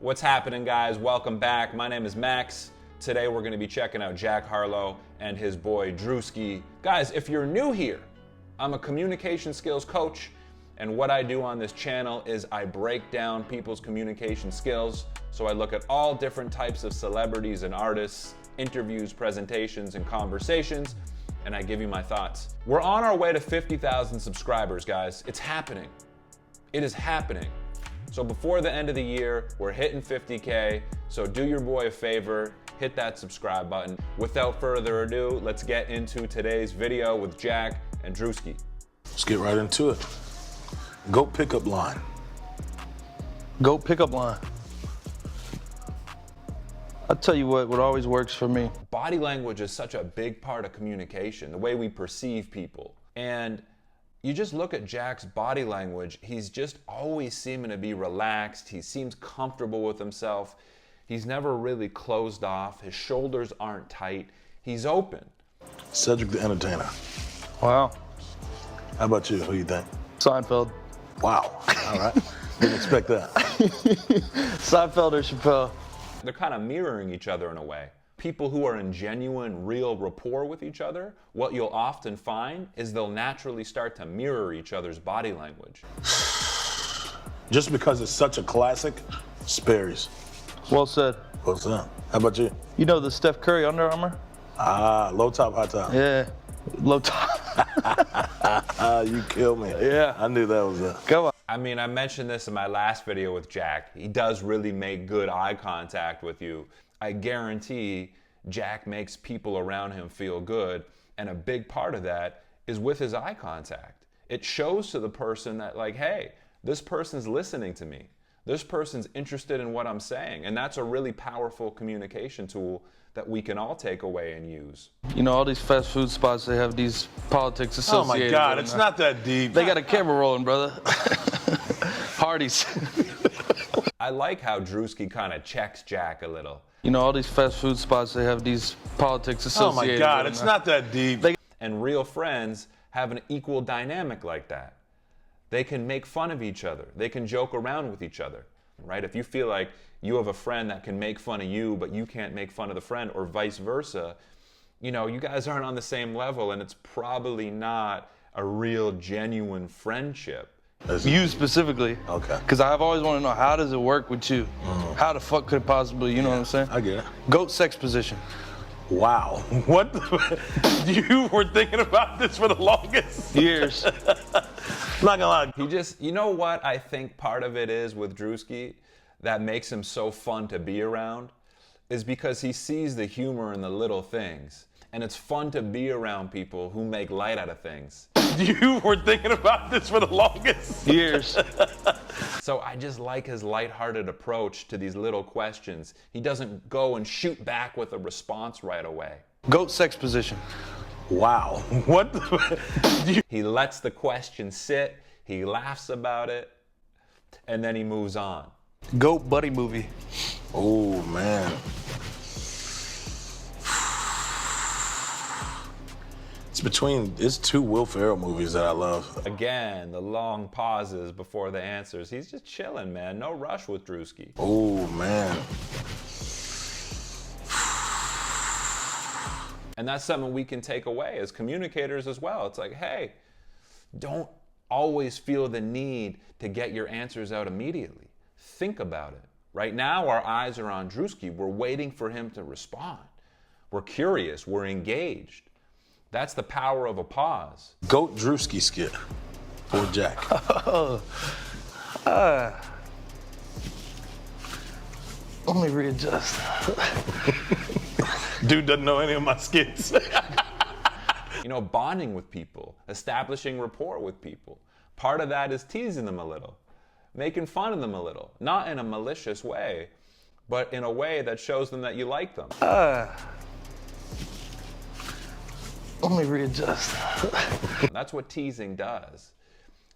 What's happening, guys? Welcome back. My name is Max. Today we're going to be checking out Jack Harlow and his boy Druski. Guys, if you're new here, I'm a communication skills coach, and what I do on this channel is I break down people's communication skills. So I look at all different types of celebrities and artists, interviews, presentations, and conversations, and I give you my thoughts. We're on our way to 50,000 subscribers, guys. It's happening. It is happening. So before the end of the year, we're hitting 50K. So do your boy a favor, hit that subscribe button. Without further ado, let's get into today's video with Jack and Druski. Let's get right into it. Goat pickup line. Goat pickup line. I'll tell you what always works for me. Body language is such a big part of communication, the way we perceive people. And you just look at Jack's body language, he's just always seeming to be relaxed. He seems comfortable with himself. He's never really closed off. His shoulders aren't tight. He's open. Cedric the Entertainer. Wow. How about you? Who do you think? Seinfeld. Wow. All right. Didn't expect that. Seinfeld or Chappelle. They're kind of mirroring each other in a way. People who are in genuine, real rapport with each other, what you'll often find is they'll naturally start to mirror each other's body language. Just because it's such a classic, Sperry's. Well said. What's up? How about you? You know the Steph Curry Under Armour? Ah, low top, high top. Yeah. Low top. You killed me. Yeah. I knew that was it. Go on. I mean, I mentioned this in my last video with Jack. He does really make good eye contact with you. I guarantee Jack makes people around him feel good, and a big part of that is with his eye contact. It shows to the person that, like, hey, this person's listening to me. This person's interested in what I'm saying, and that's a really powerful communication tool that we can all take away and use. You know, all these fast food spots, they have these politics associated. Oh my God, with it's them. not that deep. They got a camera rolling, brother. Hardee's. I like how Druski kind of checks Jack a little. You know, all these fast food spots, they have these politics associated. Oh my God, with it's them. not that deep. And real friends have an equal dynamic like that. They can make fun of each other. They can joke around with each other, right? If you feel like you have a friend that can make fun of you, but you can't make fun of the friend, or vice versa, you know, you guys aren't on the same level, and it's probably not a real, genuine friendship. You specifically. Okay. Because I've always wanted to know, how does it work with you? How the fuck could it possibly, you know what I'm saying? I get it. Goat sex position. Wow. What? You were thinking about this for the longest? Years. Not gonna lie. He just, you know what I think part of it is with Druski that makes him so fun to be around is because he sees the humor in the little things. And it's fun to be around people who make light out of things. You were thinking about this for the longest? Years. So I just like his lighthearted approach to these little questions. He doesn't go and shoot back with a response right away. Goat sex position. Wow. What? He lets the question sit, he laughs about it, and then he moves on. Goat buddy movie. Oh, man. It's two Will Ferrell movies that I love. Again, the long pauses before the answers. He's just chilling, man. No rush with Druski. Oh, man. And that's something we can take away as communicators as well. It's like, hey, don't always feel the need to get your answers out immediately. Think about it. Right now, our eyes are on Druski. We're waiting for him to respond. We're curious. We're engaged. That's the power of a pause. Goat Druski skit for Jack. Let me readjust. Dude doesn't know any of my skits. You know, bonding with people, establishing rapport with people. Part of that is teasing them a little, making fun of them a little. Not in a malicious way, but in a way that shows them that you like them. Let me readjust. That's what teasing does.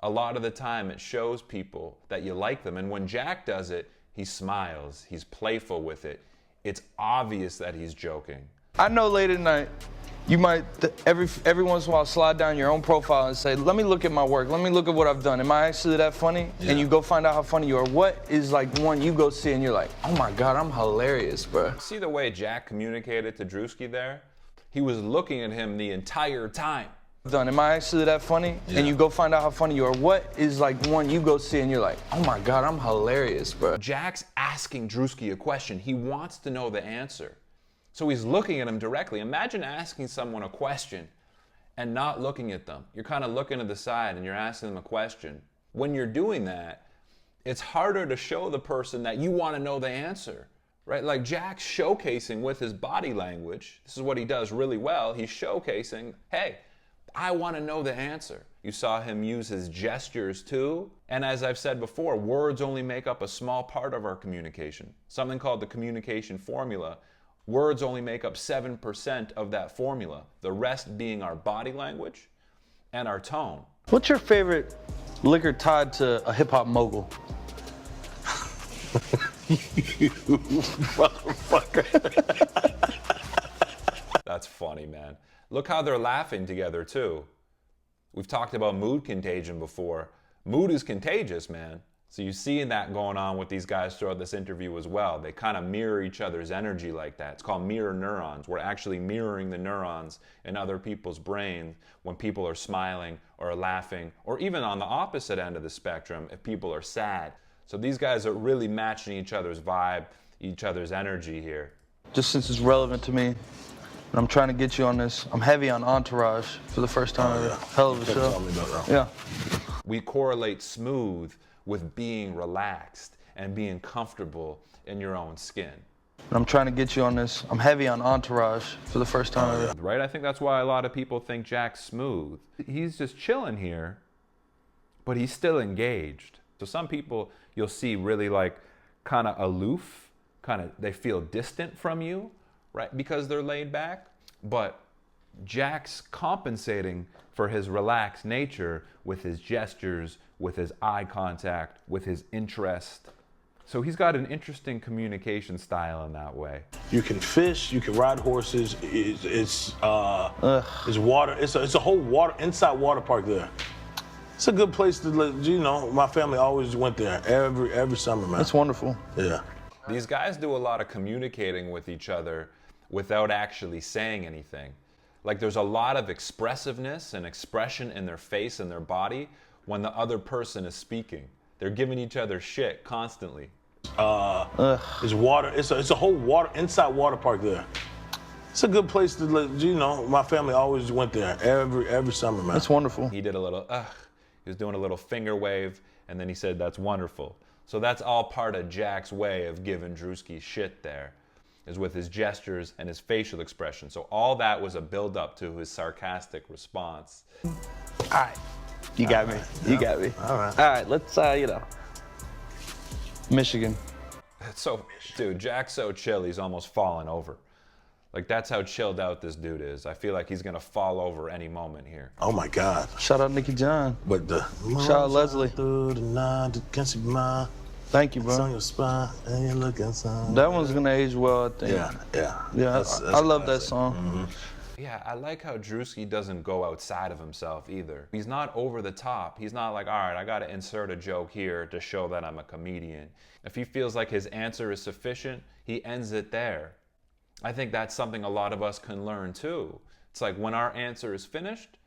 A lot of the time it shows people that you like them, and when Jack does it, he smiles, he's playful with it. It's obvious that he's joking. I know late at night, you might every once in a while slide down your own profile and say, let me look at my work, let me look at what I've done. Am I actually that funny? Yeah. And you go find out how funny you are. What is like one you go see and you're like, oh my God, I'm hilarious, bro. See the way Jack communicated to Druski there? He was looking at him the entire time. Am I actually that funny? Yeah. And you go find out how funny you are. What is like one you go see and you're like, oh my God, I'm hilarious, bro. Jack's asking Druski a question. He wants to know the answer. So he's looking at him directly. Imagine asking someone a question and not looking at them. You're kind of looking to the side and you're asking them a question. When you're doing that, it's harder to show the person that you want to know the answer, right? Like Jack's showcasing with his body language. This is what he does really well. He's showcasing, hey, I want to know the answer. You saw him use his gestures too. And as I've said before, words only make up a small part of our communication. Something called the communication formula. Words only make up 7% of that formula, the rest being our body language and our tone. What's your favorite liquor tied to a hip-hop mogul? You motherfucker. That's funny, man. Look how they're laughing together, too. We've talked about mood contagion before. Mood is contagious, man. So you see that going on with these guys throughout this interview as well. They kind of mirror each other's energy like that. It's called mirror neurons. We're actually mirroring the neurons in other people's brains when people are smiling or laughing, or even on the opposite end of the spectrum if people are sad. So these guys are really matching each other's vibe, each other's energy here. Just since it's relevant to me, and I'm trying to get you on this, I'm heavy on Entourage for the first time. Oh, yeah. Hell of a show. Tell me about that. Yeah. We correlate smooth with being relaxed and being comfortable in your own skin. I'm trying to get you on this. I'm heavy on Entourage for the first time ever. Right? I think that's why a lot of people think Jack's smooth. He's just chilling here, but he's still engaged. So some people you'll see really like kind of aloof, they feel distant from you, right? Because they're laid back. But Jack's compensating for his relaxed nature with his gestures, with his eye contact, with his interest. So he's got an interesting communication style in that way. You can fish, you can ride horses. It's water. It's a whole inside water park there. It's a good place to live. You know, my family always went there every summer, man. It's wonderful. Yeah. These guys do a lot of communicating with each other without actually saying anything. Like there's a lot of expressiveness and expression in their face and their body when the other person is speaking. They're giving each other shit constantly. It's water. It's a whole inside water park there. It's a good place to live. You know, my family always went there every summer, man. It's wonderful. He did a little he was doing a little finger wave, and then he said, that's wonderful. So that's all part of Jack's way of giving Druski shit there, is with his gestures and his facial expression. So all that was a build-up to his sarcastic response. All right. You got me. You got me. All right. All right, let's, Michigan. So, dude, Jack's so chill, he's almost falling over. Like, that's how chilled out this dude is. I feel like he's gonna fall over any moment here. Oh my God. Shout out Nicky John. But Shout out Leslie. Thank you, It's on bro. your spine and you're looking so. That one's gonna age well, I think. Yeah. Yeah, I love that song. Mm-hmm. Yeah, I like how Druski doesn't go outside of himself either. He's not over the top. He's not like, all right, I gotta insert a joke here to show that I'm a comedian. If he feels like his answer is sufficient, he ends it there. I think that's something a lot of us can learn too. It's like when our answer is finished,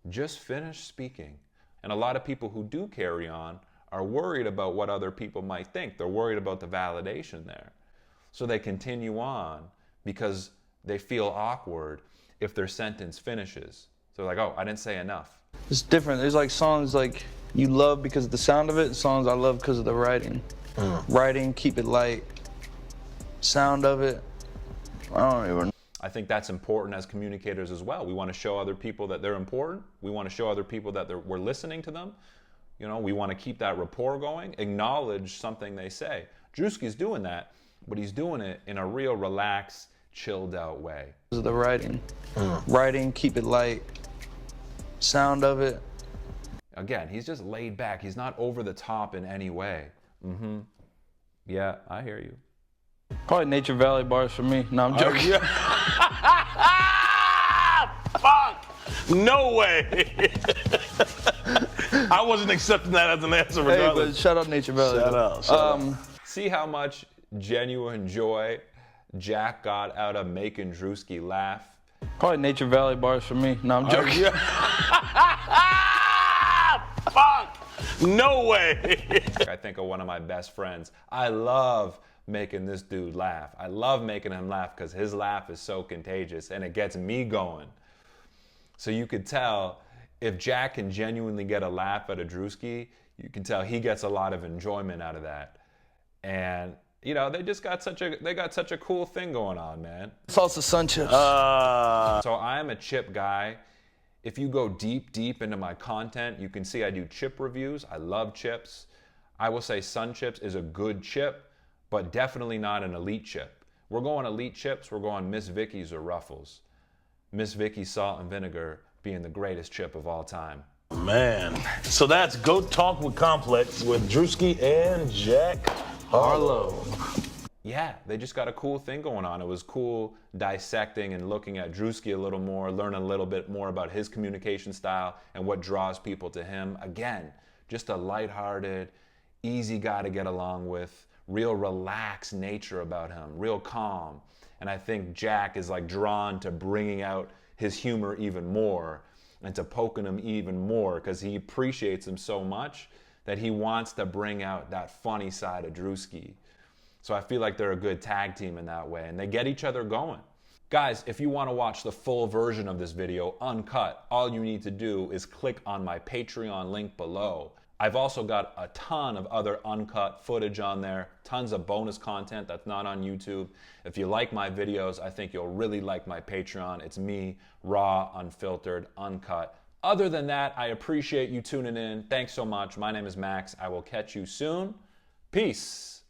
just finish speaking. And a lot of people who do carry on are worried about what other people might think. They're worried about the validation there. So they continue on because they feel awkward if their sentence finishes. So they're like, oh, I didn't say enough. It's different. There's like songs like you love because of the sound of it, and songs I love because of the writing. Writing, keep it light. Sound of it, I don't even know. I think that's important as communicators as well. We want to show other people that they're important. We want to show other people that we're listening to them. You know, we want to keep that rapport going, acknowledge something they say. Druski's doing that, but he's doing it in a real relaxed, chilled out way. The writing. Writing, keep it light. Sound of it. Again, he's just laid back. He's not over the top in any way. Yeah, I hear you. Probably Nature Valley bars for me. No, I'm joking. Fuck! No way! I wasn't accepting that as an answer Hey, regardless. but shout out Nature Valley. Shout out. See how much genuine joy Jack got out of making Druski laugh? Probably Nature Valley bars for me. No, I'm joking. Fuck! No way! I think of one of my best friends. I love making this dude laugh. I love making him laugh because his laugh is so contagious and it gets me going. So you could tell if Jack can genuinely get a laugh out of Druski, you can tell he gets a lot of enjoyment out of that. And you know, they got such a cool thing going on, man. Salsa sun chips. So I am a chip guy. If you go deep into my content, you can see I do chip reviews. I love chips. I will say Sun Chips is a good chip, but definitely not an elite chip. We're going elite chips, we're going Miss Vicky's or Ruffles. Miss Vicky's salt and vinegar being the greatest chip of all time. Man. So that's Go Talk with Complex with Druski and Jack Harlow. Yeah, they just got a cool thing going on. It was cool dissecting and looking at Druski a little more, learning a little bit more about his communication style and what draws people to him. Again, just a lighthearted, easy guy to get along with, real relaxed nature about him, real calm. And I think Jack is like drawn to bringing out his humor even more and to poking him even more because he appreciates him so much that he wants to bring out that funny side of Druski. So I feel like they're a good tag team in that way, and they get each other going. Guys, if you want to watch the full version of this video, uncut, all you need to do is click on my Patreon link below. I've also got a ton of other uncut footage on there, tons of bonus content that's not on YouTube. If you like my videos, I think you'll really like my Patreon. It's me, raw, unfiltered, uncut. Other than that, I appreciate you tuning in. Thanks so much. My name is Max. I will catch you soon. Peace.